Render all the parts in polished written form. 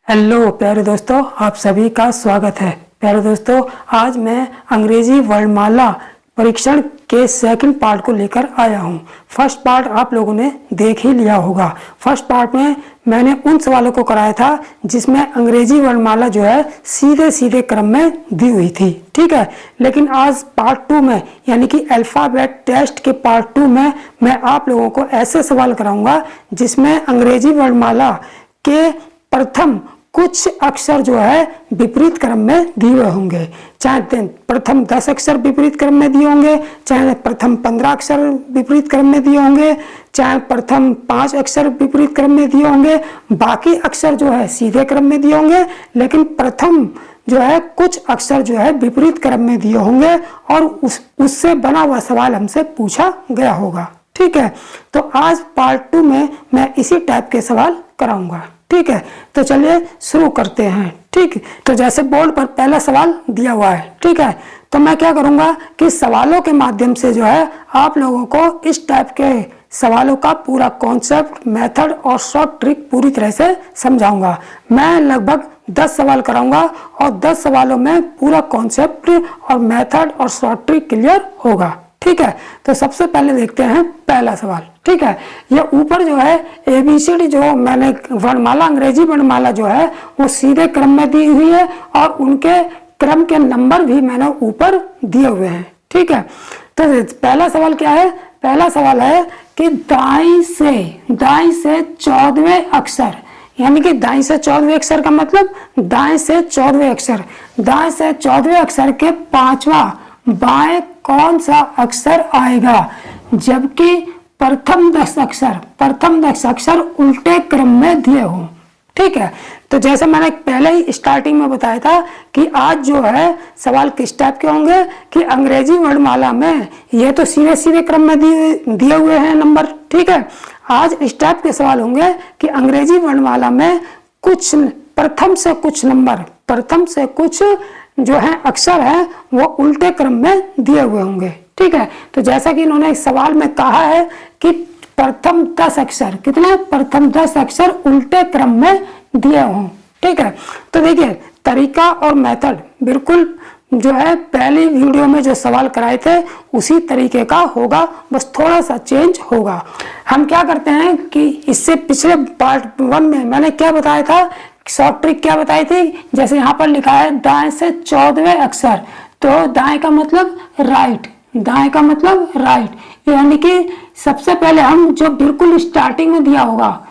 Hello प्यारे दोस्तों, आप सभी का स्वागत है। प्यारे दोस्तों, आज मैं अंग्रेजी वर्णमाला परीक्षण के सेकंड पार्ट को लेकर आया हूं। फर्स्ट पार्ट आप लोगों ने देख ही लिया होगा। फर्स्ट पार्ट में मैंने उन सवालों को कराया था जिसमें अंग्रेजी वर्णमाला जो है सीधे सीधे क्रम में दी हुई थी, ठीक है। लेकिन आज पार्ट 2 में यानी कि अल्फाबेट टेस्ट के पार्ट 2 में मैं आप लोगों को ऐसे सवाल कराऊंगा जिसमें अंग्रेजी वर्णमाला के प्रथम कुछ अक्षर जो है विपरीत क्रम में दिए हुए होंगे। चाहे प्रथम 10 अक्षर विपरीत क्रम में दिए होंगे, चाहे प्रथम 15 अक्षर विपरीत क्रम में दिए होंगे, चाहे प्रथम 5 अक्षर विपरीत क्रम में दिए होंगे। बाकी अक्षर जो है सीधे क्रम में दिए होंगे, लेकिन प्रथम जो है कुछ अक्षर जो है विपरीत क्रम में दिए होंगे और उससे बना हुआ सवाल हमसे पूछा गया होगा, ठीक है। तो आज पार्ट 2 में मैं इसी टाइप के सवाल कराऊंगा, ठीक है। तो चलिए शुरू करते हैं, ठीक। तो जैसे बोर्ड पर पहला सवाल दिया हुआ है, ठीक है। तो मैं क्या करूंगा कि सवालों के माध्यम से जो है आप लोगों को इस टाइप के सवालों का पूरा कॉन्सेप्ट, मेथड और शॉर्ट ट्रिक पूरी तरह से समझाऊंगा। मैं लगभग 10 सवाल कराऊंगा और 10 सवालों में पूरा कॉन्सेप्ट और मेथड और शॉर्ट ट्रिक क्लियर होगा, ठीक है। तो सबसे पहले देखते हैं पहला सवाल, ठीक है। ये ऊपर जो है ABCD जो मैंने वर्णमाला, अंग्रेजी वर्णमाला जो है वो सीधे क्रम में दी हुई है और उनके क्रम के नंबर भी मैंने ऊपर दिए हुए हैं, ठीक है। तो पहला सवाल क्या है? पहला सवाल है कि दाईं से 14वें अक्षर, यानी कि दाईं से 14वें अक्षर का मतलब दाएं से 14वें अक्षर, दाएं से 14वें अक्षर के 5वां बाएं कौन सा अक्षर आएगा, जबकि प्रथम 10 अक्षर उल्टे क्रम में दिए हों, ठीक है। तो जैसे मैंने पहले ही स्टार्टिंग में बताया था कि आज जो है सवाल किस टाइप के होंगे कि अंग्रेजी वर्णमाला में ये तो सीधे सीधे क्रम में दिए हुए हैं नंबर, ठीक है। आज इस टाइप के सवाल होंगे कि अंग्रेजी वर्णमाला में कुछ प्रथम से कुछ जो है अक्षर है वो उल्टे क्रम में दिए हुए होंगे, ठीक है। तो जैसा कि इन्होंने इस सवाल में कहा है कि प्रथम 10 अक्षर, कितने? प्रथम 10 अक्षर उल्टे क्रम में दिए हों, ठीक है। तो देखिए तरीका और मेथड बिल्कुल जो है पहली वीडियो में जो सवाल कराए थे उसी तरीके का होगा, बस थोड़ा सा चेंज होगा। हम क्या करते हैं कि इससे पिछले पार्ट 1 में मैंने क्या बताया था, शॉर्ट ट्रिक क्या बताई थी। जैसे यहाँ पर लिखा है दाएं से 14वें अक्षर, तो दाएं का मतलब राइट, दाएं का मतलब राइट, यानी कि सबसे पहले हम जो बिल्कुल स्टार्टिंग में दिया होगा,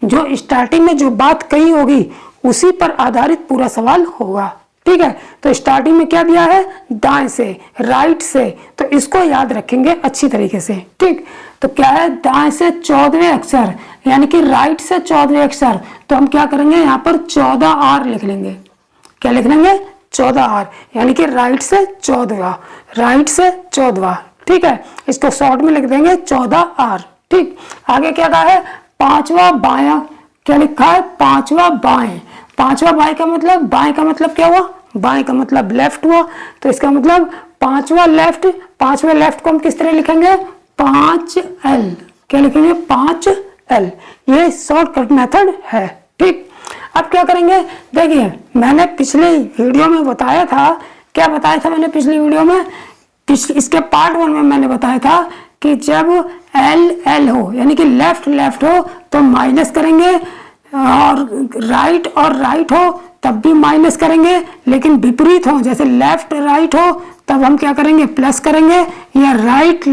जो स्टार्टिंग में जो बात कही होगी उसी पर आधारित पूरा सवाल होगा, ठीक है। तो स्टार्टिंग में क्या दिया है? दाएं से, राइट से, तो इसको याद रखेंगे अच्छी तरीके से, ठीक। तो क्या है? दाएं से 14वें अक्षर, यानी कि राइट से 14वें अक्षर, तो हम क्या करेंगे यहाँ पर 14R लिख लेंगे। क्या लिख लेंगे? 14R, यानी कि राइट से 14वां, ठीक है। इसको शॉर्ट में लिख देंगे 14R, ठीक। आगे क्या कहा है? 5वां बायां, क्या लिखा है? 5वां बाएं। 5वां बाएं का मतलब, बाएं का मतलब क्या हुआ? बाएं का मतलब लेफ्ट हुआ, तो इसका मतलब 5वां लेफ्ट। 5वें लेफ्ट को हम किस तरह लिखेंगे? 5L। क्या लिखेंगे? 5L। ये शॉर्टकट मेथड है, ठीक। अब क्या करेंगे? देखिए मैंने पिछले वीडियो में बताया था, क्या बताया था मैंने पिछली वीडियो में? इसके पार्ट 1 में मैंने बताया था कि जब L हो, यानी कि लेफ्ट हो तो माइनस करेंगे, और राइट हो तब भी माइनस करेंगे, लेकिन विपरीत हो, जैसे लेफ्ट राइट हो तब हम क्या करेंगे? प्लस करेंगे, या राइट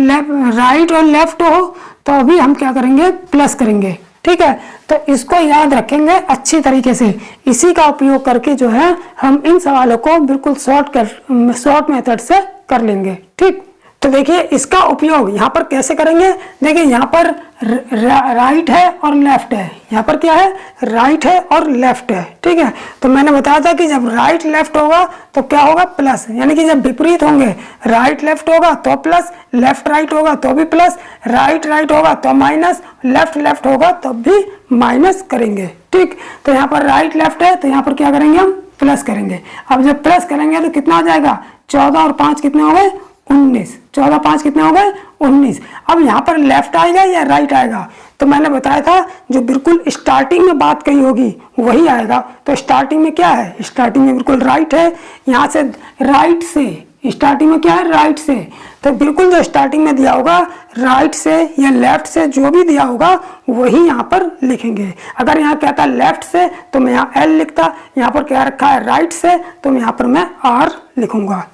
और लेफ्ट हो तो भी हम क्या करेंगे? प्लस करेंगे, ठीक है। तो इसको याद रखेंगे अच्छी तरीके से। इसी का उपयोग करके जो है हम इन सवालों को बिल्कुल शॉर्ट मेथड से कर लेंगे, ठीक। तो देखिए इसका उपयोग यहाँ पर कैसे करेंगे? देखिए यहाँ पर राइट है और लेफ्ट है, यहाँ पर क्या है? राइट है और लेफ्ट है, ठीक है। तो मैंने बताया था कि जब राइट लेफ्ट होगा तो क्या होगा? प्लस, यानी कि जब विपरीत होंगे, राइट लेफ्ट होगा तो प्लस, लेफ्ट राइट होगा तो भी प्लस, राइट होगा तो माइनस, लेफ्ट होगा तो भी माइनस करेंगे, ठीक। तो यहाँ पर राइट लेफ्ट है तो यहाँ पर क्या करेंगे? हम प्लस करेंगे। अब जब प्लस करेंगे तो कितना आ जाएगा? 14 और 5 कितने हो गए? 19, 14 5 कितने हो गए 19। अब यहाँ पर लेफ्ट आएगा या राइट आएगा, तो मैंने बताया था जो बिल्कुल स्टार्टिंग में बात कही होगी वही आएगा। तो स्टार्टिंग में क्या है, स्टार्टिंग में बिल्कुल राइट है, यहाँ से राइट से स्टार्टिंग में क्या है राइट से, तो बिल्कुल जो स्टार्टिंग में दिया होगा राइट से या लेफ्ट से जो भी दिया होगा वही यहाँ पर लिखेंगे। अगर यहाँ कहता लेफ्ट से तो मैं यहाँ एल लिखता, यहाँ पर क्या रखा है राइट से तो यहाँ पर मैं आर लिखूंगा।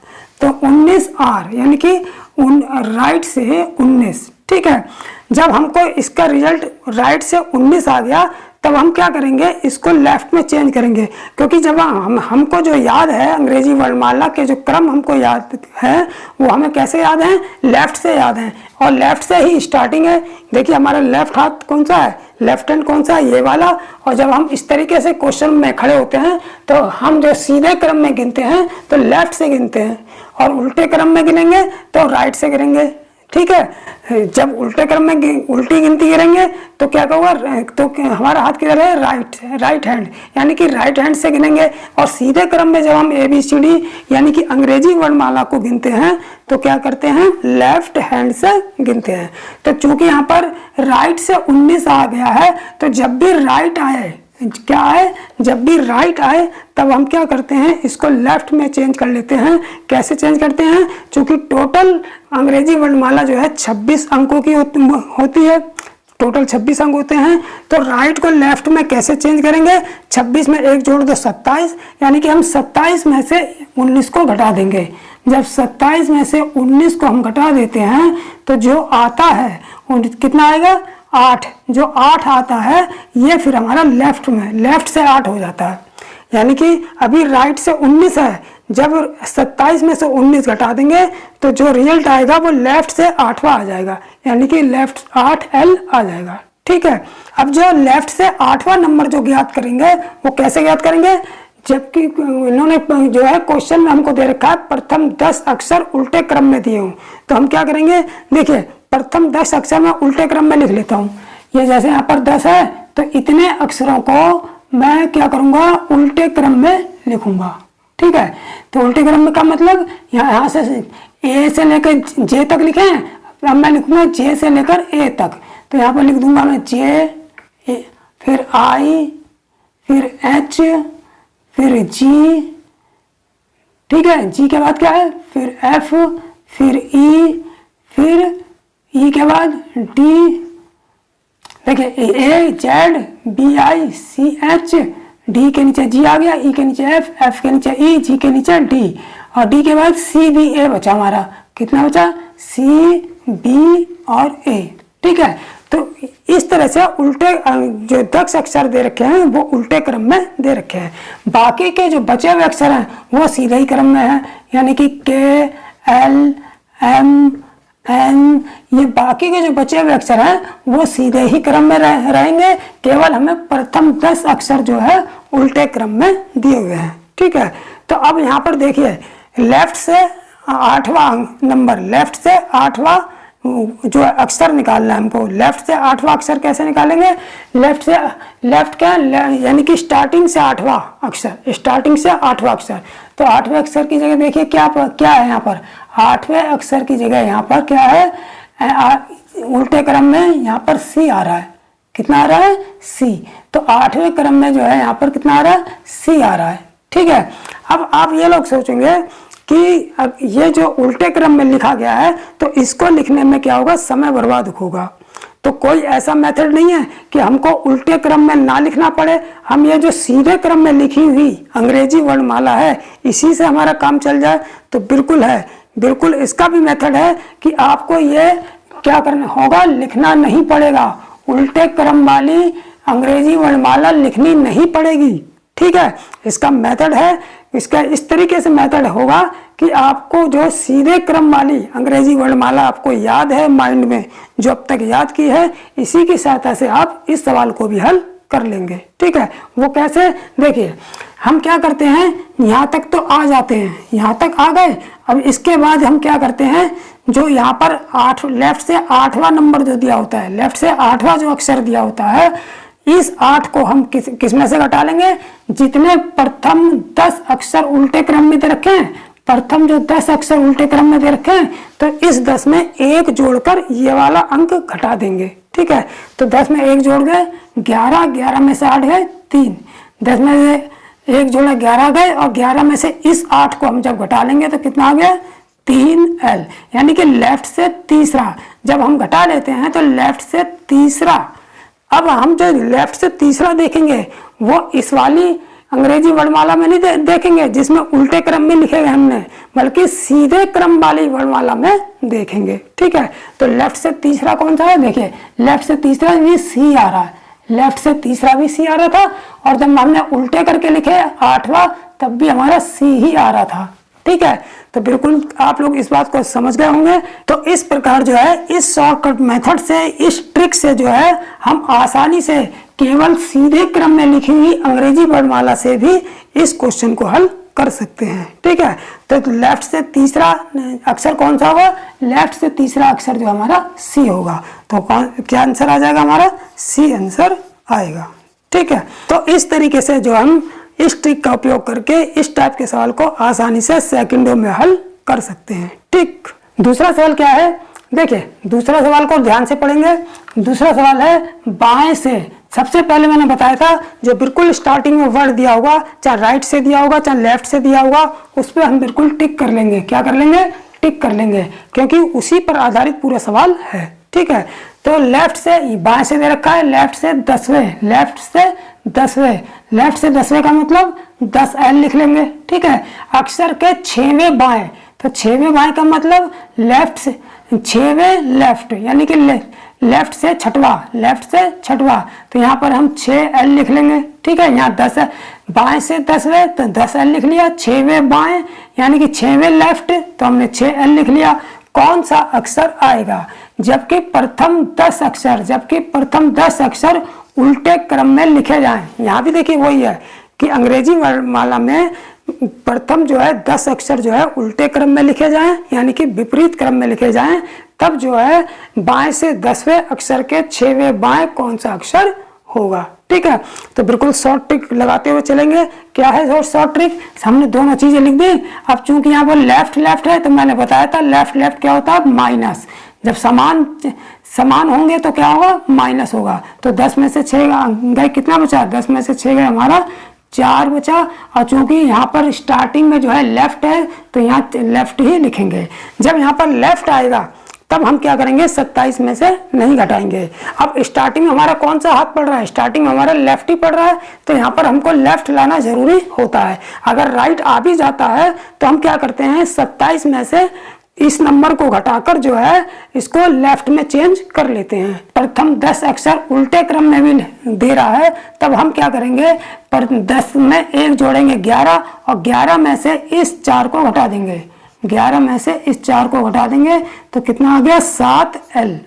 तो 19 आर यानी कि राइट से 19। ठीक है, जब हमको इसका रिजल्ट राइट से 19 आ गया तब हम क्या करेंगे, इसको लेफ्ट में चेंज करेंगे, क्योंकि जब हमको जो याद है अंग्रेजी वर्णमाला के जो क्रम हमको याद है वो हमें कैसे याद है, लेफ्ट से याद है, और लेफ्ट से ही स्टार्टिंग है। देखिए हमारा लेफ्ट हाथ कौन सा है, लेफ्ट हैंड कौन सा है, ये वाला। और जब हम इस तरीके से क्वेश्चन में खड़े होते हैं तो हम जो सीधे क्रम में गिनते हैं तो लेफ्ट से गिनते हैं, और उल्टे क्रम में गिनेंगे तो राइट से गिनेंगे। ठीक है, जब उल्टे क्रम में उल्टी गिनती गिनेंगे तो क्या होगा, तो हमारा हाथ किधर है, राइट हैंड, यानी कि राइट हैंड से गिनेंगे। और सीधे क्रम में जब हम ABCD यानी कि अंग्रेजी वर्णमाला को गिनते हैं तो क्या करते हैं, लेफ्ट हैंड से गिनते हैं। तो चूंकि यहाँ पर राइट से 19 आ गया है तो जब भी राइट आए, क्या है, जब भी राइट आए तब हम क्या करते हैं, इसको लेफ्ट में चेंज कर लेते हैं। कैसे चेंज करते हैं, क्योंकि टोटल अंग्रेजी वर्णमाला जो है 26 अंकों की होती है, टोटल 26 अंक होते हैं। तो राइट को लेफ्ट में कैसे चेंज करेंगे, 26 में 1 जोड़ दो 27, यानी कि हम 27 में से 19 को घटा देंगे। जब 27 में से 19 को हम घटा देते हैं तो जो आता है कितना आएगा, 8। जो 8 आता है ये फिर हमारा लेफ्ट में, लेफ्ट से 8 हो जाता है, यानी कि अभी राइट से 19 है, जब 27 में से 19 घटा देंगे तो जो रिजल्ट आएगा वो लेफ्ट से 8वां आ जाएगा, यानी कि लेफ्ट 8L आ जाएगा। ठीक है, अब जो लेफ्ट से 8वां नंबर जो ज्ञात करेंगे वो कैसे ज्ञात करेंगे, जबकि इन्होंने जो है क्वेश्चन में हमको दे रखा है प्रथम 10 अक्षर उल्टे क्रम में दिए हूँ, तो हम क्या करेंगे, देखिए प्रथम 10 अक्षर मैं उल्टे क्रम में लिख लेता हूँ। ये जैसे यहाँ पर 10 है तो इतने अक्षरों को मैं क्या करूँगा, उल्टे क्रम में लिखूंगा। ठीक है, तो उल्टे क्रम में का मतलब यहाँ से ए से लेकर जे तक लिखे हैं, अब मैं लिखूंगा जे से लेकर ए तक। तो यहाँ पर लिख दूंगा मैं जे, फिर आई, फिर एच, फिर जी। ठीक है, जी के बाद क्या है, फिर एफ, फिर ई, फिर ई के बाद डी। देखिए A Z B I C H, D के नीचे जी आ गया, ई के नीचे एफ, एफ के नीचे ई, जी के नीचे डी, और डी के बाद सी बी ए बचा हमारा। कितना बचा, सी बी और ए। ठीक है, तो इस तरह से उल्टे जो 10 अक्षर दे रखे हैं वो उल्टे क्रम में दे रखे हैं। बाकी के जो बचे हुए अक्षर हैं वो सीधे ही क्रम में है, यानी कि के, एल, एम, एन, ये बाकी के जो बचे हुए अक्षर हैं वो सीधे ही क्रम में रहेंगे। केवल हमें प्रथम 10 अक्षर जो है उल्टे क्रम में दिए हुए हैं। ठीक है, तो अब यहाँ पर देखिए लेफ्ट से 8वां नंबर, लेफ्ट से 8वां जो अक्षर निकालना है हमको। लेफ्ट से 8वां अक्षर कैसे निकालेंगे, लेफ्ट से, लेफ्ट क्या यानी कि स्टार्टिंग से 8वां अक्षर, स्टार्टिंग से 8वां अक्षर। तो 8वें अक्षर की जगह देखिए क्या है यहाँ पर, 8वें अक्षर की जगह यहाँ पर क्या है, उल्टे क्रम में यहाँ पर सी आ रहा है। कितना आ रहा है, सी। तो 8वें क्रम में जो है यहाँ पर कितना आ रहा है, सी आ रहा है। ठीक है, अब आप ये लोग सोचेंगे कि अब ये जो उल्टे क्रम में लिखा गया है तो इसको लिखने में क्या होगा, समय बर्बाद होगा। तो कोई ऐसा मेथड नहीं है कि हमको उल्टे क्रम में ना लिखना पड़े, हम ये जो सीधे क्रम में लिखी हुई अंग्रेजी वर्णमाला है इसी से हमारा काम चल जाए, तो बिल्कुल है, बिल्कुल इसका भी मेथड है कि आपको ये क्या करना होगा, लिखना नहीं पड़ेगा, उल्टे क्रम वाली अंग्रेजी वर्णमाला लिखनी नहीं पड़ेगी। ठीक है, इसका मेथड है, इसका इस तरीके से मेथड होगा कि आपको जो सीधे क्रम वाली अंग्रेजी वर्णमाला आपको याद है माइंड में, जो अब तक याद की है, इसी की सहायता से आप इस सवाल को भी हल कर लेंगे। ठीक है, वो कैसे, देखिए हम क्या करते हैं, यहाँ तक तो आ जाते हैं, यहाँ तक आ गए। अब इसके बाद हम क्या करते हैं, जो यहाँ पर 8 लेफ्ट से 8वां नंबर जो दिया होता है, लेफ्ट से 8वां जो अक्षर दिया होता है, इस 8 को हम किस में से घटा लेंगे, जितने प्रथम 10 अक्षर उल्टे क्रम में दे रखे हैं, प्रथम जो 10 अक्षर उल्टे क्रम में दे रखे हैं, तो इस 10 में एक जोड़कर ये वाला अंक घटा देंगे। ठीक है, तो 10 में एक जोड़ गए 11, 11 में से 8 गए 3, 10 में से एक जोड़ा 11 गए और 11 में से इस 8 को हम जब घटा लेंगे तो कितना आ गया 3l, यानी कि लेफ्ट से तीसरा। जब हम घटा लेते हैं तो लेफ्ट से तीसरा। अब हम जो लेफ्ट से तीसरा देखेंगे वो इस वाली अंग्रेजी वर्णमाला में नहीं देखेंगे जिसमें उल्टे क्रम में लिखे गए हमने, बल्कि सीधे क्रम वाली वर्णमाला में देखेंगे। ठीक है, तो लेफ्ट से तीसरा कौन सा है, देखिए लेफ्ट से तीसरा भी सी आ रहा है, लेफ्ट से तीसरा भी सी आ रहा था, और जब हमने उल्टे करके लिखे 8वां तब भी हमारा सी ही आ रहा था। ठीक है, तो बिल्कुल आप लोग इस बात को समझ गए होंगे। तो इस प्रकार जो है इस शॉर्टकट मेथड से, इस ट्रिक से जो है हम आसानी से केवल सीधे क्रम में लिखी हुई अंग्रेजी वर्णमाला से भी इस क्वेश्चन को हल कर सकते हैं। ठीक है, तो लेफ्ट से तीसरा अक्षर कौन सा होगा, लेफ्ट से तीसरा अक्षर जो हमारा सी होगा। तो क्या आंसर आ जाएगा हमारा, सी आंसर आएगा। ठीक है, तो इस तरीके से जो हम इस ट्रिक का उपयोग करके इस टाइप के सवाल को आसानी से सेकंडों में हल कर सकते हैं। ठीक, दूसरा सवाल क्या है, देखिए दूसरा सवाल को ध्यान से पढ़ेंगे। दूसरा सवाल है बाएं से। सबसे पहले मैंने बताया था जो बिल्कुल स्टार्टिंग में वर्ड दिया होगा, चाहे राइट से दिया होगा चाहे लेफ्ट से दिया होगा, उस पर हम बिल्कुल टिक कर लेंगे। क्या कर लेंगे, टिक कर लेंगे, क्योंकि उसी पर आधारित पूरा सवाल है। ठीक है, तो लेफ्ट से बाएं से दे रखा है, लेफ्ट से 10वें, लेफ्ट से 10वें, लेफ्ट से 10वें का मतलब 10l लिख लेंगे। ठीक है, अक्षर के 6वें बाएं, तो 6वें बाएं का मतलब लेफ्ट से 6वें लेफ्ट, यानी कि लेफ्ट से छठवा, लेफ्ट से छठवा, तो यहाँ पर हम 6l लिख लेंगे। ठीक है, यहाँ 10 बाएं से 10वें तो 10l लिख लिया, 6वें बाएं यानी कि 6वें लेफ्ट, तो हमने 6l लिख लिया। कौन सा अक्षर आएगा, जबकि प्रथम 10 अक्षर, जबकि प्रथम 10 अक्षर उल्टे क्रम में लिखे जाएं। यहाँ भी देखिए वही है कि अंग्रेजी वर्णमाला में प्रथम जो है 10 अक्षर जो है उल्टे क्रम में लिखे जाएं, यानी कि विपरीत क्रम में लिखे जाएं, तब जो है बाएं से 10वें अक्षर के 6वें बाएं कौन सा अक्षर होगा। ठीक है, तो बिल्कुल शॉर्ट ट्रिक लगाते हुए चलेंगे। क्या है शॉर्ट ट्रिक, हमने दोनों चीजें लिख दी। अब चूंकि यहाँ पर लेफ्ट लेफ्ट है तो मैंने बताया था लेफ्ट लेफ्ट क्या होता है, माइनस। जब समान होंगे तो क्या होगा, माइनस होगा। तो 10 में से 6 गए, कितना बचा, 10 में से 6 गए हमारा 4 बचा। और चूंकि यहाँ पर स्टार्टिंग में जो है लेफ्ट है तो यहाँ लेफ्ट ही लिखेंगे। जब यहाँ पर लेफ्ट आएगा तब हम क्या करेंगे, 27 में से नहीं घटाएंगे। अब स्टार्टिंग में हमारा कौन सा हाथ पड़ रहा है, स्टार्टिंग में हमारा लेफ्ट ही पड़ रहा है, तो यहाँ पर हमको लेफ्ट लाना जरूरी होता है। अगर राइट आ भी जाता है तो हम क्या करते हैं, 27 में से इस नंबर को घटाकर जो है इसको लेफ्ट में चेंज कर लेते हैं। प्रथम 10 अक्षर उल्टे क्रम में भी दे रहा है, तब हम क्या करेंगे, पर 10 में एक जोड़ेंगे 11 और 11 में से इस 4 को घटा देंगे, 11 में से इस 4 को घटा देंगे तो कितना आ गया, 7l।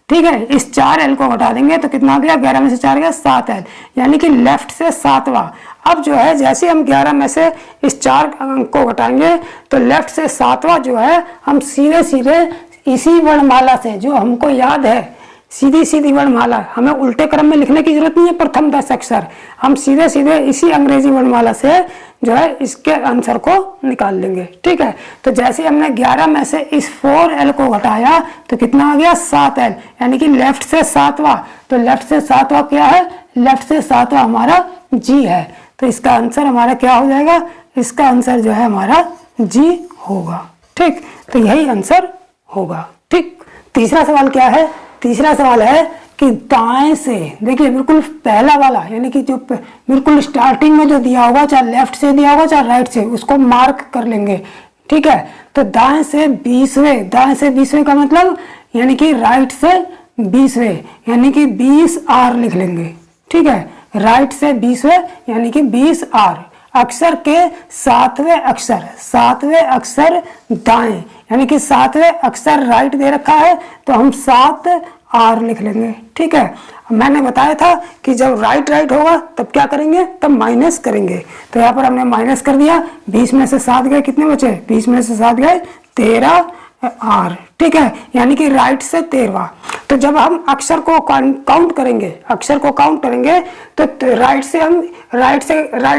ठीक है, इस 4l को घटा देंगे तो कितना आ गया, 11 में से 4 गया 7l, यानी कि लेफ्ट से 7वां। अब जो है जैसे हम 11 में से इस 4 अंक को घटाएंगे तो लेफ्ट से 7वां जो है हम सीधे सीधे इसी वर्णमाला से, जो हमको याद है सीधी सीधी वर्णमाला, हमें उल्टे क्रम में लिखने की जरूरत नहीं है प्रथम 10 अक्षर, हम सीधे सीधे इसी अंग्रेजी वर्णमाला से जो है इसके आंसर को निकाल लेंगे। ठीक है, तो जैसे हमने 11 में से इस 4l को घटाया तो कितना आ गया, 7l, यानी कि लेफ्ट से 7वां। तो लेफ्ट से 7वां क्या है, लेफ्ट से 7वां हमारा G है। तो इसका आंसर हमारा क्या हो जाएगा, इसका आंसर जो है हमारा G होगा। ठीक, तो यही आंसर होगा। ठीक, तीसरा सवाल क्या है, तीसरा सवाल है कि दाएं से, देखिए बिल्कुल पहला वाला, यानी कि जो बिल्कुल स्टार्टिंग में जो दिया होगा, चाहे लेफ्ट से दिया होगा चाहे राइट से, उसको मार्क कर लेंगे। ठीक है, तो दाएं से 20वें, दाएं से 20वें का मतलब यानी कि राइट से 20वें, यानी कि 20R लिख लेंगे। ठीक है, राइट से 20वें यानी कि 20R। अक्षर के 7वें अक्षर, 7वें अक्षर दाएं, यानी कि 7वें अक्षर राइट दे रखा है तो हम 7R लिख लेंगे। ठीक है, मैंने बताया था कि जब राइट राइट होगा तब क्या करेंगे, तब माइनस करेंगे। तो यहाँ पर हमने माइनस कर दिया, 20 में से 7 गए, कितने बचे, 20 में से 7 गए 13, आर, ठीक है, यानी कि राइट से 13वां। तो जब हम अक्षर को काउंट करेंगे, अक्षर को काउंट करेंगे तो राइट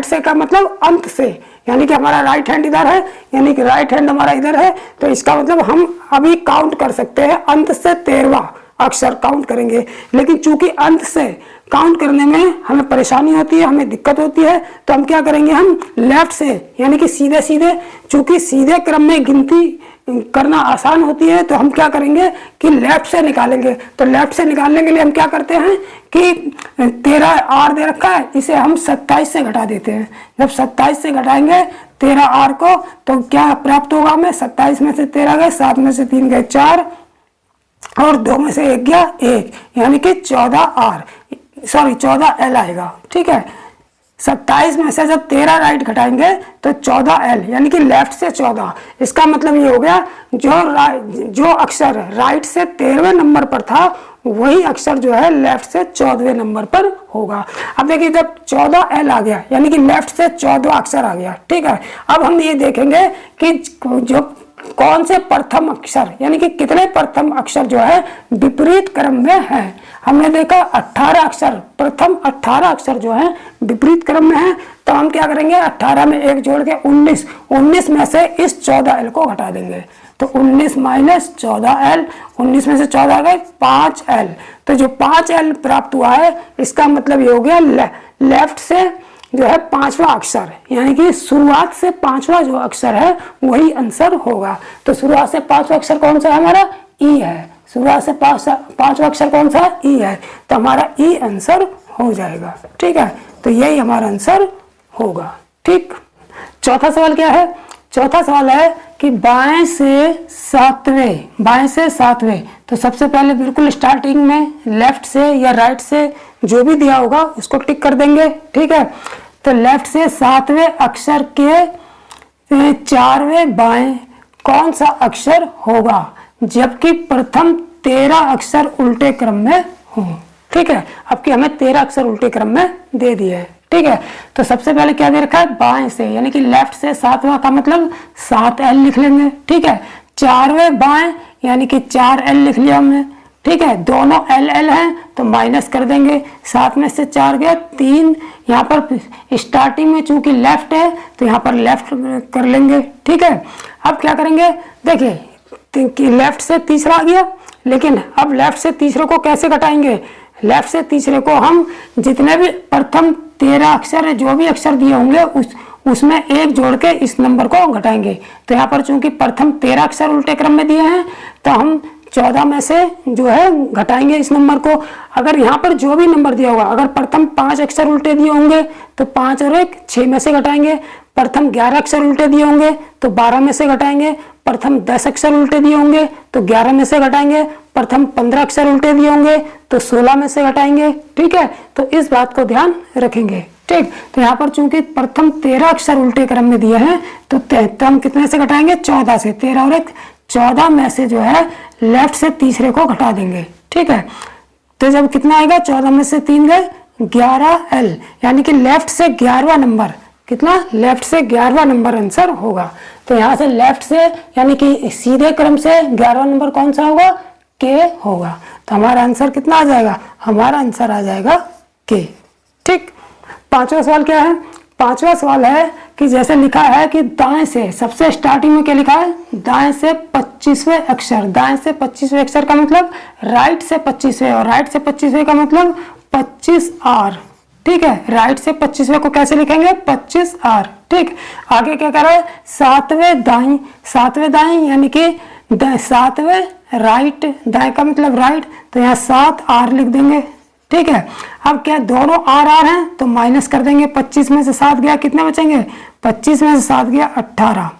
से का मतलब अंत से, यानी कि हमारा राइट हैंड इधर है, यानी कि राइट हैंड हमारा इधर है, तो इसका मतलब हम अभी काउंट कर सकते हैं अंत से 13वां अक्षर काउंट करेंगे। लेकिन चूंकि अंत से काउंट करने में हमें परेशानी होती है, हमें दिक्कत होती है, तो हम क्या करेंगे, हम लेफ्ट से, यानी कि सीधे सीधे, चूंकि सीधे क्रम में गिनती करना आसान होती है, तो हम क्या करेंगे कि लेफ्ट से निकालेंगे। तो लेफ्ट से निकालने के लिए हम क्या करते हैं कि 13 आर दे रखा है, इसे हम 27 से घटा देते हैं। जब 27 से घटाएंगे 13 आर को, तो क्या प्राप्त होगा हमें, 27 में से 13 गए, 7 में से 3 गए 4, और 2 में से 1 गया 1, यानी कि 14 एल आएगा, ठीक है। 27 में से जब 13 राइट घटाएंगे तो 14 एल, यानी कि लेफ्ट से 14। इसका मतलब ये हो गया जो अक्षर राइट से 13वें नंबर पर था, वही अक्षर जो है लेफ्ट से 14वें नंबर पर होगा। अब देखिए, जब 14 एल आ गया, यानी कि लेफ्ट से 14वां अक्षर आ गया, ठीक है। अब हम ये देखेंगे कि जो कौन से प्रथम अक्षर, यानी कि कितने प्रथम अक्षर जो है विपरीत क्रम में है। हमने देखा 18 अक्षर, प्रथम 18 अक्षर जो है विपरीत क्रम में है। तो हम क्या करेंगे, 18 में 1 जोड़ के 19 में से इस 14 एल को घटा देंगे। तो 19 माइनस 14 एल, 19 में से 14 गए 5 एल। तो जो 5 एल प्राप्त हुआ है, इसका मतलब ये हो गया लेफ्ट से जो है 5वां अक्षर, यानी कि शुरुआत से 5वां जो अक्षर है वही आंसर होगा। तो शुरुआत से 5वां अक्षर कौन सा है हमारा, ई है। शुरुआत से 5वां अक्षर कौन सा है, ई है। तो हमारा ई आंसर हो जाएगा, ठीक है। तो यही हमारा आंसर होगा, ठीक। चौथा सवाल क्या है, चौथा सवाल है कि बाएं से सातवें। तो सबसे पहले बिल्कुल स्टार्टिंग में लेफ्ट से या राइट से जो भी दिया होगा उसको टिक कर देंगे, ठीक है। तो लेफ्ट से 7वें अक्षर के 4वें बाएं कौन सा अक्षर होगा, जबकि प्रथम 13 अक्षर उल्टे क्रम में हो, ठीक है। अब कि हमें 13 अक्षर उल्टे क्रम में दे दिए है, ठीक है। तो सबसे पहले क्या दे रखा है, बाएं से, यानी कि लेफ्ट से 7वां का मतलब 7 एल लिख लेंगे, ठीक है। 4वें बाएं, यानी कि 4 एल लिख लिया हमने, ठीक है। दोनों एल एल हैं तो माइनस कर देंगे, 7 में से 4 गया 3। यहाँ पर स्टार्टिंग में चूंकि लेफ्ट है तो यहाँ पर लेफ्ट कर लेंगे, ठीक है। अब क्या करेंगे, देखिए कि लेफ्ट से तीसरा आ गया, लेकिन अब लेफ्ट से तीसरे को कैसे घटाएंगे, लेफ्ट से तीसरे को हम जितने भी प्रथम 13 अक्षर है, जो भी अक्षर दिए होंगे उसमें 1 जोड़ के इस नंबर को घटाएंगे। तो यहाँ पर चूंकि प्रथम 13 अक्षर उल्टे क्रम में दिए हैं, तो हम 14 में से जो है घटाएंगे इस नंबर को। अगर यहाँ पर जो भी नंबर दिया होगा, अगर प्रथम 5 अक्षर उल्टे दिए होंगे तो 5 और 1 6 में से घटाएंगे। प्रथम 11 अक्षर उल्टे दिए होंगे तो 12 में से घटाएंगे। प्रथम 10 अक्षर उल्टे दिए होंगे तो 11 में से घटाएंगे। प्रथम 15 अक्षर उल्टे दिए होंगे तो 16 में से घटाएंगे, ठीक है। तो इस बात को ध्यान रखेंगे, ठीक। तो यहाँ पर चूंकि प्रथम 13 अक्षर उल्टे क्रम में दिए हैं, तो हम कितने से घटाएंगे, 14 से। 13 और 1 14 में से जो है लेफ्ट से तीसरे को घटा देंगे, ठीक है। तो जब कितना आएगा, 14 में से 3 गए 11 एल, यानी कि लेफ्ट से 11वां नंबर, कितना, लेफ्ट से 11वां नंबर आंसर होगा। तो यहाँ से लेफ्ट से, यानी कि सीधे क्रम से 11वां नंबर कौन सा होगा, के होगा। तो हमारा आंसर कितना आ जाएगा, हमारा आंसर आ जाएगा के, ठीक। पांचवा सवाल क्या है, पांचवा सवाल है कि जैसे लिखा है कि दाएं से, सबसे स्टार्टिंग में क्या लिखा है, दाएं से 25वें अक्षर। दाएं से 25वें अक्षर का मतलब राइट से 25वें, और राइट से 25वें का मतलब 25 आर, ठीक है। राइट से 25वें को कैसे लिखेंगे, 25 आर, ठीक। आगे क्या कर रहा है, 7वें दाएं, 7वें दाएं यानी कि 7वें राइट, दाएं का मतलब राइट, तो यहाँ 7 आर लिख देंगे, ठीक है। अब क्या, दोनों आर आर हैं तो माइनस कर देंगे। 25 में से 7 गया, कितने बचेंगे, 25 में से 7 गया 18,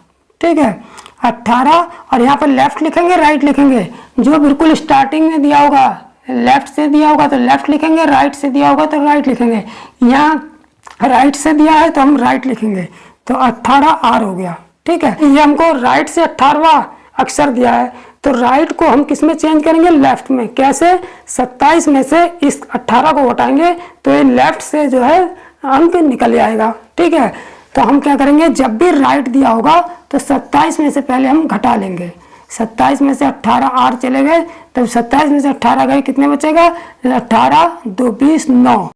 ठीक है। 18, और यहाँ पर लेफ्ट लिखेंगे राइट लिखेंगे, जो बिल्कुल स्टार्टिंग में दिया होगा, लेफ्ट से दिया होगा तो लेफ्ट लिखेंगे, राइट से दिया होगा तो राइट लिखेंगे। यहाँ राइट से दिया है तो हम राइट लिखेंगे, तो 18 आर हो गया, ठीक है। ये हमको राइट से 18वां अक्षर दिया है, तो राइट को हम किस में चेंज करेंगे, लेफ्ट में। कैसे, 27 में से इस 18 को हटाएंगे तो ये लेफ्ट से जो है अंक निकल जाएगा, ठीक है। तो हम क्या करेंगे, जब भी राइट दिया होगा तो 27 में से पहले हम घटा लेंगे। 27 में से 18 आर चले गए, तो 27 में से 18 गए, कितने बचेगा? 18 2 20 9।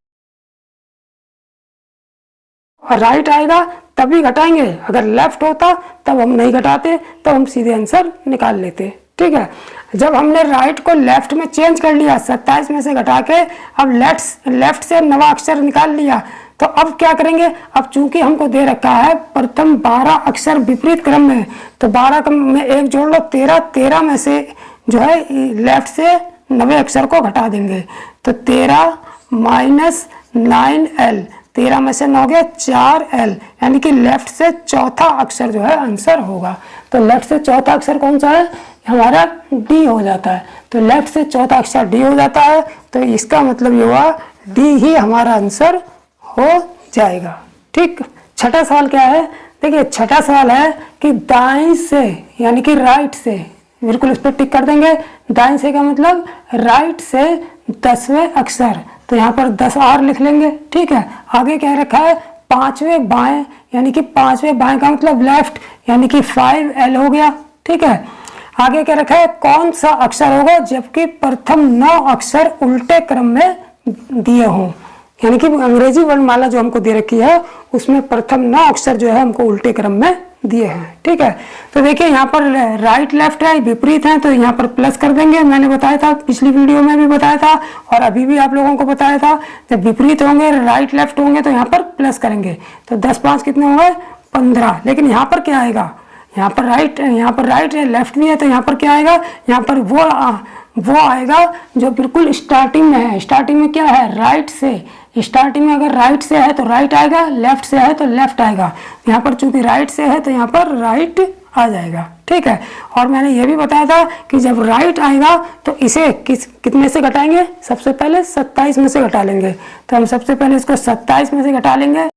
और राइट आएगा तभी घटाएंगे, अगर लेफ्ट होता तब हम नहीं घटाते, तब हम सीधे आंसर निकाल लेते। ठीक है, जब हमने राइट को लेफ्ट में चेंज कर लिया, 27 में से घटा के अब लेफ्ट से नवा अक्षर निकाल लिया, तो अब क्या करेंगे? अब चूंकि हमको दे रखा है प्रथम 12 अक्षर विपरीत क्रम में, तो 12 में एक जोड़ लो 13, 13 में से जो है लेफ्ट से नवे अक्षर को घटा देंगे, तो 13 माइनस 9L, 13 में से 9 गया 4L, यानी कि लेफ्ट से चौथा अक्षर जो है आंसर होगा। तो लेफ्ट से चौथा अक्षर कौन सा है? हमारा डी हो जाता है। तो लेफ्ट से चौथा अक्षर डी हो जाता है, तो इसका मतलब ये हुआ डी ही हमारा आंसर हो जाएगा। ठीक, छठा सवाल क्या है? देखिए छठा सवाल है कि दाएं से यानी कि राइट से, बिल्कुल इस पर टिक कर देंगे। दाएं से का मतलब राइट से 10वें अक्षर, तो यहाँ पर 10 आर लिख लेंगे। ठीक है, आगे क्या रखा है? 5वें बाएं, यानी कि 5वें बाएं का मतलब लेफ्ट, यानी कि 5L हो गया। ठीक है, आगे क्या रखा है? कौन सा अक्षर होगा जबकि प्रथम 9 अक्षर उल्टे क्रम में दिए हों, यानी कि अंग्रेजी वर्णमाला जो हमको दे रखी है उसमें प्रथम 9 अक्षर जो है हमको उल्टे क्रम में दिए हैं। ठीक है, तो देखिए यहाँ पर राइट लेफ्ट है, विपरीत है, तो यहाँ पर प्लस कर देंगे। मैंने बताया था, पिछली वीडियो में भी बताया था और अभी भी आप लोगों को बताया था, जब विपरीत होंगे राइट लेफ्ट होंगे तो यहाँ पर प्लस करेंगे। तो 10 5 कितने होंगे? 15। लेकिन यहाँ पर क्या आएगा? यहाँ पर राइट है, लेफ्ट भी है, तो यहाँ पर क्या आएगा? यहाँ पर वो आएगा जो बिल्कुल स्टार्टिंग में है। स्टार्टिंग में क्या है? राइट से। स्टार्टिंग में अगर राइट से है तो राइट आएगा, लेफ्ट से है तो लेफ्ट आएगा। यहाँ पर चूंकि राइट से है तो यहाँ पर राइट आ जाएगा। ठीक है, और मैंने ये भी बताया था कि जब राइट आएगा तो इसे कितने से घटाएंगे? सबसे पहले 27 में से घटा लेंगे। तो हम सबसे पहले इसको 27 में से घटा लेंगे।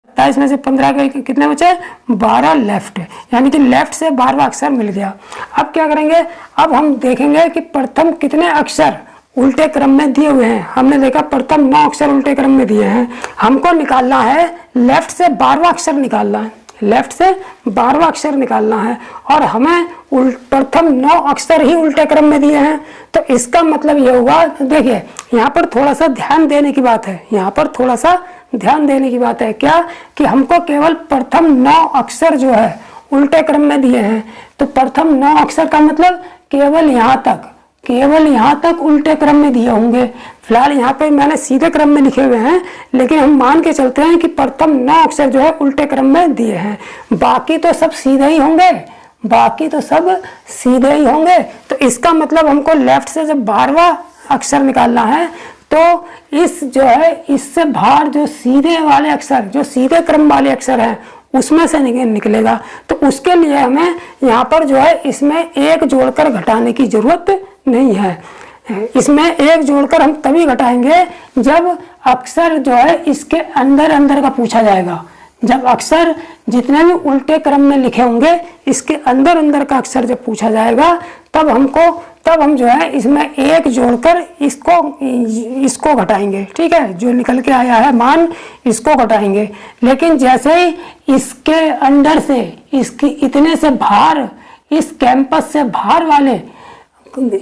27 में से 15 गए, कितने बचे? 12 लेफ्ट, यानी कि लेफ्ट से 12वां अक्षर मिल गया। अब क्या करेंगे? अब हम देखेंगे कि प्रथम कितने अक्षर उल्टे क्रम में दिए हुए हैं। हमने देखा प्रथम 9 अक्षर उल्टे क्रम में दिए हैं, हमको निकालना है लेफ्ट से 12वां अक्षर निकालना है। लेफ्ट से 12वां अक्षर निकालना है और हमें प्रथम 9 अक्षर ही उल्टे क्रम में दिए हैं। तो इसका मतलब ये हुआ, देखिए यहाँ पर थोड़ा सा ध्यान देने की बात है। यहाँ पर थोड़ा सा ध्यान देने की बात है क्या? कि हमको केवल प्रथम 9 अक्षर जो है उल्टे क्रम में दिए हैं। तो प्रथम 9 अक्षर का मतलब केवल यहाँ तक उल्टे क्रम में दिए होंगे। फिलहाल यहाँ पे मैंने सीधे क्रम में लिखे हुए हैं, लेकिन हम मान के चलते हैं कि प्रथम 9 अक्षर जो है उल्टे क्रम में दिए हैं। बाकी तो सब सीधे ही होंगे। तो इसका मतलब हमको लेफ्ट से जब 12वां अक्षर निकालना है तो इस जो है इससे बाहर जो सीधे वाले अक्षर, जो सीधे क्रम वाले अक्षर हैं उसमें से निकलेगा। तो उसके लिए हमें यहाँ पर जो है इसमें एक जोड़कर घटाने की जरूरत नहीं है। इसमें एक जोड़कर हम तभी घटाएंगे जब अक्षर जो है इसके अंदर का पूछा जाएगा। जब अक्षर जितने भी उल्टे क्रम में लिखे होंगे इसके अंदर का अक्षर जब पूछा जाएगा तब हम जो है इसमें एक जोड़कर इसको घटाएंगे। ठीक है, जो निकल के आया है मान इसको घटाएंगे। लेकिन जैसे ही इसके अंदर से इसकी इतने से बाहर, इस कैंपस से बाहर वाले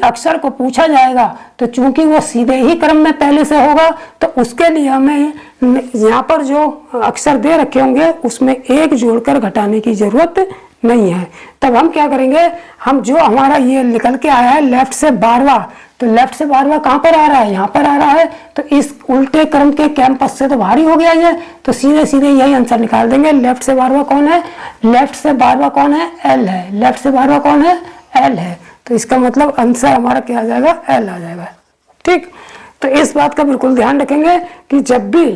अक्षर को पूछा जाएगा तो चूंकि वो सीधे ही क्रम में पहले से होगा तो उसके लिए हमें यहाँ पर जो अक्षर दे रखे होंगे उसमें एक जोड़कर घटाने की जरूरत नहीं है। तब हम क्या करेंगे? हम जो हमारा ये निकल के आया है लेफ्ट से 12वां, तो लेफ्ट से 12वां कहाँ पर आ रहा है? यहाँ पर आ रहा है। तो इस उल्टे क्रम के कैंपस से तो भारी हो गया ये, तो सीधे यही आंसर निकाल देंगे। लेफ्ट से 12वां कौन है? लेफ्ट से 12वां कौन है? एल है। लेफ्ट से 12वां कौन है? एल है। तो इसका मतलब आंसर हमारा क्या आ जाएगा? एल आ जाएगा। ठीक, तो इस बात का बिल्कुल ध्यान रखेंगे कि जब भी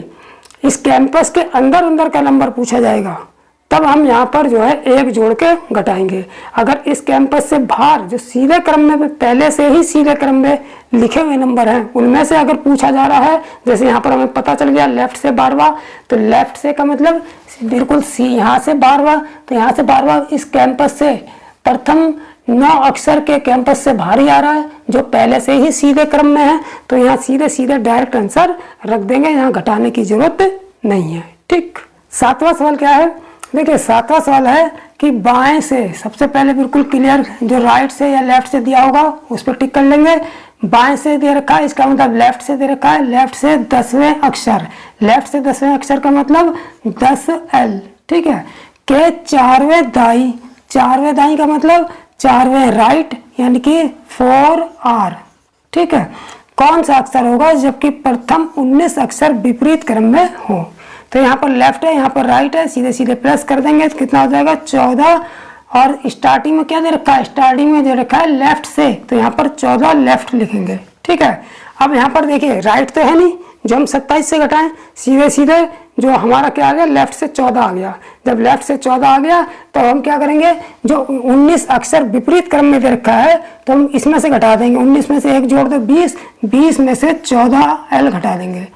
इस कैंपस के अंदर का नंबर पूछा जाएगा तब हम यहाँ पर जो है एक जोड़ के घटाएंगे। अगर इस कैंपस से बाहर जो सीधे क्रम में पहले से ही सीधे क्रम में लिखे हुए नंबर हैं उनमें से अगर पूछा जा रहा है, जैसे यहाँ पर हमें पता चल गया लेफ्ट से 12वां, तो लेफ्ट से का मतलब बिल्कुल यहाँ से 12वां, तो यहाँ से 12वां इस कैंपस से प्रथम 9 अक्षर के कैंपस से भारी आ रहा है जो पहले से ही सीधे क्रम में है, तो यहाँ सीधे डायरेक्ट आंसर रख देंगे, यहाँ घटाने की जरूरत नहीं है। ठीक, 7वां सवाल क्या है? देखिए 7वां सवाल है कि बाएं से, सबसे पहले बिल्कुल क्लियर, जो राइट से या लेफ्ट से दिया होगा उस पर टिक कर लेंगे। बाएं से दे रखा है, इसका मतलब लेफ्ट से दे रखा है, लेफ्ट से 10वें अक्षर, लेफ्ट से 10वें अक्षर का मतलब 10L, ठीक है। के 4वें दाई, 4वें दाई का मतलब 4वें राइट यानी कि 4R, ठीक है। कौन सा अक्षर होगा जबकि प्रथम 19 अक्षर विपरीत क्रम में हो? तो यहाँ पर लेफ्ट है, यहाँ पर राइट है, सीधे सीधे प्लस कर देंगे तो कितना हो जाएगा 14। और स्टार्टिंग में क्या दे रखा है, स्टार्टिंग में दे रखा है लेफ्ट से, तो यहाँ पर 14 लेफ्ट लिखेंगे, ठीक है। अब यहाँ पर देखिए राइट तो है नहीं, जो हम 27 से घटाएं, सीधे सीधे जो हमारा क्या आ गया, लेफ्ट से 14 आ गया। जब लेफ्ट से 14 आ गया तो हम क्या करेंगे, जो 19 अक्षर विपरीत क्रम में दे रखा है तो हम इसमें से घटा देंगे, 19 में से 1 जोड़ दो 20, 20 में से 14L घटा देंगे,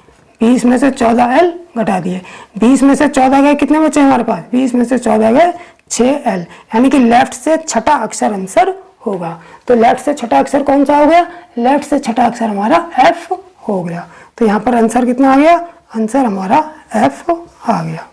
20 में से 14L घटा दिए। 20 में से 14 गए, कितने बचे हमारे पास, 20 में से 14 गए 6L, यानी कि लेफ्ट से छठा अक्षर आंसर होगा। तो लेफ्ट से छठा अक्षर कौन सा हो गया, लेफ्ट से छठा अक्षर हमारा F हो गया। तो यहाँ पर आंसर कितना आ गया, आंसर हमारा F आ गया,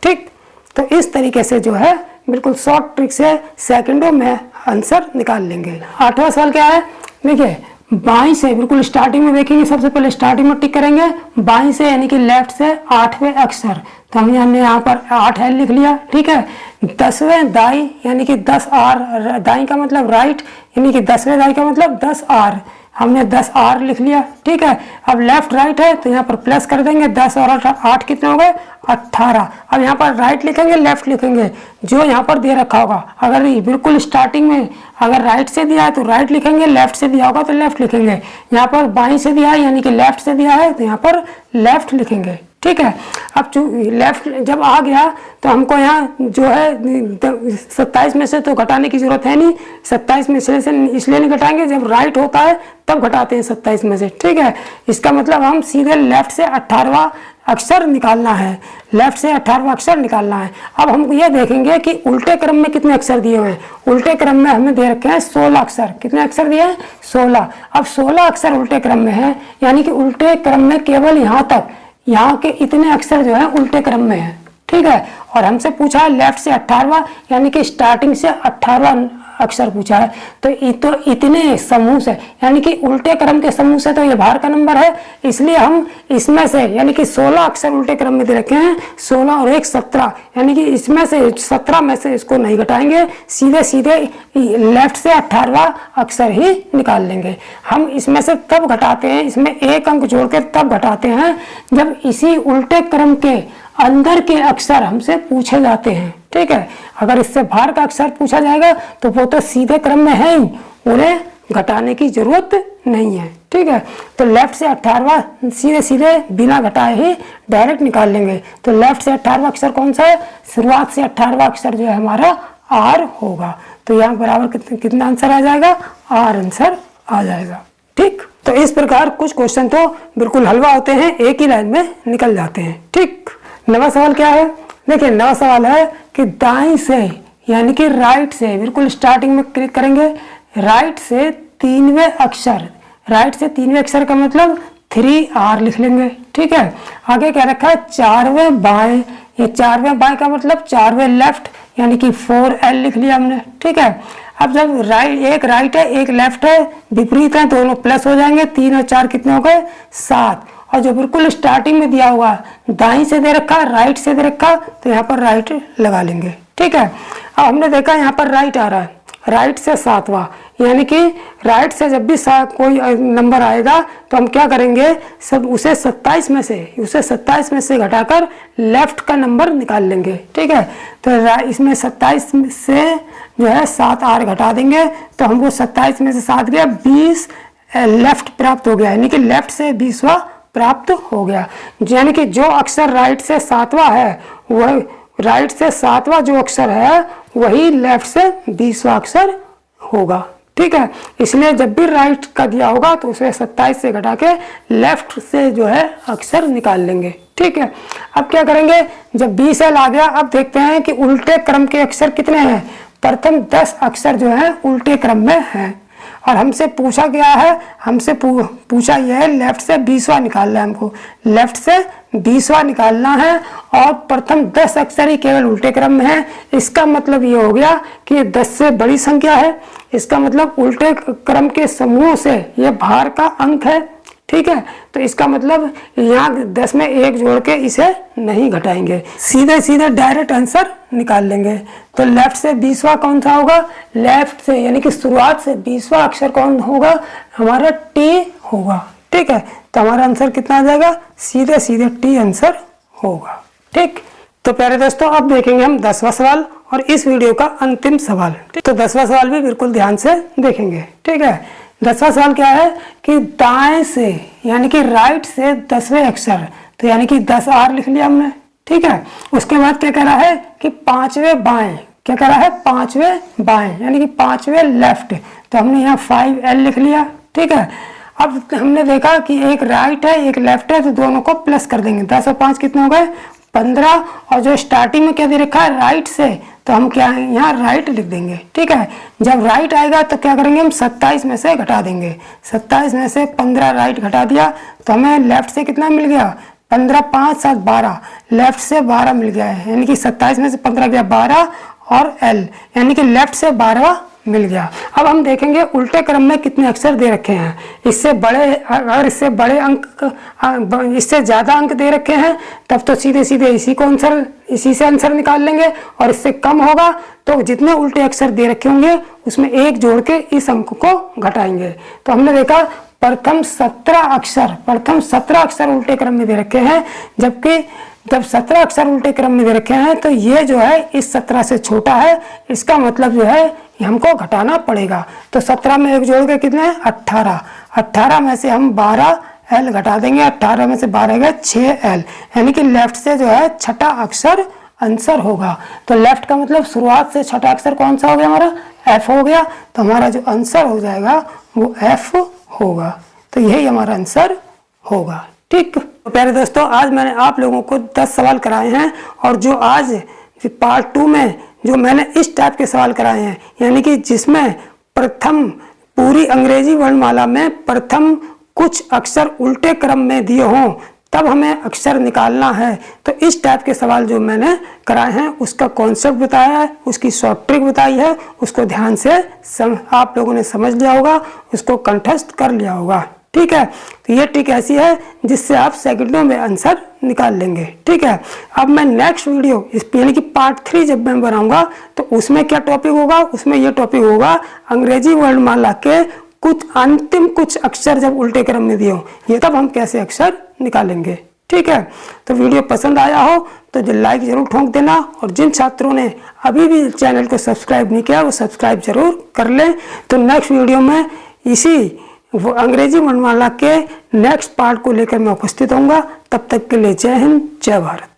ठीक। तो इस तरीके से जो है बिल्कुल शॉर्ट ट्रिक से सेकंडों में आंसर निकाल लेंगे। 8वां सवाल क्या है, देखिए बाईं से, बिल्कुल स्टार्टिंग में देखेंगे, सबसे पहले स्टार्टिंग में टिक करेंगे, बाईं से यानी कि लेफ्ट से 8वें अक्षर, तो हमने यहाँ पर 8L लिख लिया, ठीक है। 10वें दाई यानी कि 10R, दाई का मतलब राइट यानी कि 10वें दाई का मतलब 10R, हमने 10R लिख लिया, ठीक है। अब लेफ्ट राइट है तो यहाँ पर प्लस कर देंगे, 10 और 8 कितने हो गए 18। अब यहाँ पर राइट लिखेंगे, लेफ्ट लिखेंगे, जो यहाँ पर दे रखा होगा, अगर बिल्कुल स्टार्टिंग में अगर राइट से दिया है तो राइट लिखेंगे, लेफ्ट से दिया होगा तो लेफ्ट लिखेंगे। यहाँ पर बाईं से दिया है यानी कि लेफ्ट से दिया है तो यहाँ पर लेफ्ट लिखेंगे, ठीक है। अब लेफ्ट जब आ गया तो हमको यहाँ जो है 27 में से तो घटाने की जरूरत है नहीं, 27 में से इसलिए नहीं घटाएंगे, जब राइट होता है तब घटाते हैं 27 में से, ठीक है। इसका मतलब हम सीधे लेफ्ट से 18वां अक्षर निकालना है, लेफ्ट से 18वां अक्षर निकालना है। अब हम ये देखेंगे कि उल्टे क्रम में कितने अक्षर दिए हुए हैं। उल्टे क्रम में हमें दे रखे हैं 16 अक्षर, कितने अक्षर दिए हैं 16। अब 16 अक्षर उल्टे क्रम में है, यानी कि उल्टे क्रम में केवल यहाँ तक, यहाँ के इतने अक्षर जो है उल्टे क्रम में है, ठीक है। और हमसे पूछा है लेफ्ट से 18वां, यानी कि स्टार्टिंग से 18वां अक्षर पूछा है, तो इतने समूह से, यानी कि उल्टे क्रम के समूह से तो ये बाहर का नंबर है, इसलिए हम इसमें से यानी कि 16 अक्षर उल्टे क्रम में दे रखे हैं, 16 और 1 17, यानी कि इसमें से 17 में से इसको नहीं घटाएंगे, सीधे सीधे लेफ्ट से 18वां अक्षर ही निकाल लेंगे। हम इसमें से तब घटाते हैं, इसमें 1 अंक जोड़ के तब घटाते हैं जब इसी उल्टे क्रम के अंदर के अक्षर हमसे पूछे जाते हैं, ठीक है। अगर इससे बाहर का अक्षर पूछा जाएगा तो वो तो सीधे क्रम में है ही, उन्हें घटाने की जरूरत नहीं है, ठीक है। तो लेफ्ट से 18वां सीधे सीधे बिना घटाए ही डायरेक्ट निकाल लेंगे। तो लेफ्ट से 18वां अक्षर कौन सा है, शुरुआत से 18वां अक्षर जो है हमारा R होगा। तो यहाँ बराबर कितना आंसर आ जाएगा, R आंसर आ जाएगा, ठीक। तो इस प्रकार कुछ क्वेश्चन तो बिल्कुल हलवा होते हैं, एक ही लाइन में निकल जाते हैं, ठीक। 9वां सवाल क्या है, देखिए 9वां सवाल है कि दाईं से यानी कि राइट से, बिल्कुल स्टार्टिंग में क्लिक करेंगे, राइट से 3वें अक्षर, राइट से 3वें अक्षर का मतलब 3R लिख लेंगे, ठीक है। आगे क्या रखा है 4वें बाएं, ये 4वें बाएं का मतलब 4वें लेफ्ट यानी कि 4L लिख लिया हमने, ठीक है। अब जब एक राइट है एक लेफ्ट है, विपरीत है, दोनों प्लस हो जाएंगे, 3 और 4 कितने हो गए 7। और जो बिल्कुल स्टार्टिंग में दिया हुआ दाईं से दे रखा, राइट से दे रखा, तो यहाँ पर राइट लगा लेंगे, ठीक है। अब हमने देखा यहाँ पर राइट आ रहा है, राइट से 7वां, यानी कि राइट से जब भी कोई नंबर आएगा तो हम क्या करेंगे, सब उसे 27 में से घटाकर लेफ्ट का नंबर निकाल लेंगे, ठीक है। तो इसमें 27 से जो है 7R घटा देंगे, तो हमको 27 में से 7 गया 20 लेफ्ट प्राप्त हो गया, यानी कि लेफ्ट से 20वां प्राप्त हो गया। यानी कि जो अक्षर राइट से 7वां है, वह राइट से 7वां जो अक्षर है वही लेफ्ट से 20वां अक्षर होगा, ठीक है। इसलिए जब भी राइट का दिया होगा तो उसे 27 से घटा के लेफ्ट से जो है अक्षर निकाल लेंगे, ठीक है। अब क्या करेंगे, जब 20L आ गया, अब देखते हैं कि उल्टे क्रम के अक्षर कितने हैं। प्रथम 10 अक्षर जो है उल्टे क्रम में है, और हमसे पूछा गया है, हमसे पूछा यह है लेफ्ट से 20वां निकालना है हमको, लेफ्ट से 20वां निकालना है और प्रथम 10 अक्षर ही केवल उल्टे क्रम में है। इसका मतलब ये हो गया कि ये 10 से बड़ी संख्या है। इसका मतलब उल्टे क्रम के समूह से ये बाहर का अंक है। ठीक है, तो इसका मतलब यहाँ 10 में 1 जोड़ के इसे नहीं घटाएंगे, सीधे सीधे डायरेक्ट आंसर निकाल लेंगे। तो लेफ्ट से 20वां कौन सा होगा? लेफ्ट से यानी कि शुरुआत से 20वां अक्षर कौन होगा? हमारा टी होगा। ठीक है, तो हमारा आंसर कितना आ जाएगा? सीधे सीधे टी आंसर होगा। ठीक, तो प्यारे दोस्तों अब देखेंगे हम 10वां सवाल और इस वीडियो का अंतिम सवाल। तो 10वां सवाल भी बिल्कुल ध्यान से देखेंगे। ठीक है, 10वां सवाल क्या है कि दाएं से यानी कि राइट से 10वें अक्षर, तो यानी कि 10 आर लिख लिया हमने। ठीक है, उसके बाद क्या कह रहा है कि 5वें बाएं, क्या कह रहा है? 5वें बाएं यानी कि 5वें लेफ्ट, तो हमने यहाँ 5L लिख लिया। ठीक है, अब हमने देखा कि एक राइट है एक लेफ्ट है, तो दोनों को प्लस कर देंगे। 10 और 5 कितने हो गए? 15। और जो स्टार्टिंग में क्या दे रखा है? राइट से, तो हम क्या है यहाँ राइट लिख देंगे। ठीक है, जब राइट आएगा तो क्या करेंगे हम? 27 में से घटा देंगे। 27 में से 15 राइट घटा दिया तो हमें लेफ्ट से कितना मिल गया? 15, 5, 7, 12। लेफ्ट से 12 मिल गया है, यानी कि 27 में से 15 गया 12 और L यानी कि लेफ्ट से 12वां मिल गया। अब हम देखेंगे उल्टे क्रम में कितने अक्षर दे रखे हैं। इससे बड़े, अगर इससे बड़े अंक, इससे ज़्यादा अंक दे रखे हैं तब तो सीधे सीधे इसी से आंसर निकाल लेंगे, और इससे कम होगा तो जितने उल्टे अक्षर दे रखे होंगे उसमें 1 जोड़ के इस अंक को घटाएंगे। तो हमने देखा प्रथम 17 अक्षर उल्टे क्रम में दे रखे हैं, जबकि जब 17 अक्षर उल्टे क्रम में दे रखे हैं तो ये जो है इस 17 से छोटा है। इसका मतलब जो है हमको घटाना पड़ेगा। तो 17 में 1 जोड़ के कितने? 18। 18 में से हम 12L घटा देंगे। 18 में से 12 गया 6L, यानी कि लेफ्ट से जो है छठा अक्षर आंसर होगा। तो लेफ्ट का मतलब शुरुआत से छठा अक्षर कौन सा हो गया? हमारा F हो गया। तो हमारा जो आंसर हो जाएगा वो F होगा। तो यही हमारा आंसर होगा। ठीक, तो प्यारे दोस्तों आज मैंने आप लोगों को 10 सवाल कराए हैं, और जो आज पार्ट 2 में जो मैंने इस टाइप के सवाल कराए हैं, यानी कि जिसमें प्रथम पूरी अंग्रेजी वर्णमाला में प्रथम कुछ अक्षर उल्टे क्रम में दिए हों तब हमें अक्षर निकालना है। तो इस टाइप के सवाल जो मैंने कराए हैं उसका कॉन्सेप्ट बताया है, उसकी शॉर्ट ट्रिक बताई है, उसको ध्यान से आप लोगों ने समझ लिया होगा, उसको कंठस्थ कर लिया होगा। ठीक है, तो ये ट्रिक ऐसी है जिससे आप सेकंडों में आंसर निकाल लेंगे। ठीक है, अब मैं नेक्स्ट वीडियो यानी कि पार्ट 3 जब मैं बनाऊंगा तो उसमें क्या टॉपिक होगा? उसमें ये टॉपिक होगा अंग्रेजी वर्णमाला के अंतिम कुछ अक्षर जब उल्टे क्रम में दिए हो, ये तब हम कैसे अक्षर निकालेंगे। ठीक है, तो वीडियो पसंद आया हो तो जो लाइक जरूर ठोक देना, और जिन छात्रों ने अभी भी चैनल को सब्सक्राइब नहीं किया वो सब्सक्राइब जरूर कर लें। तो नेक्स्ट वीडियो में इसी वो अंग्रेजी वर्णमाला के नेक्स्ट पार्ट को लेकर मैं उपस्थित होऊंगा। तब तक के लिए जय हिंद, जय भारत।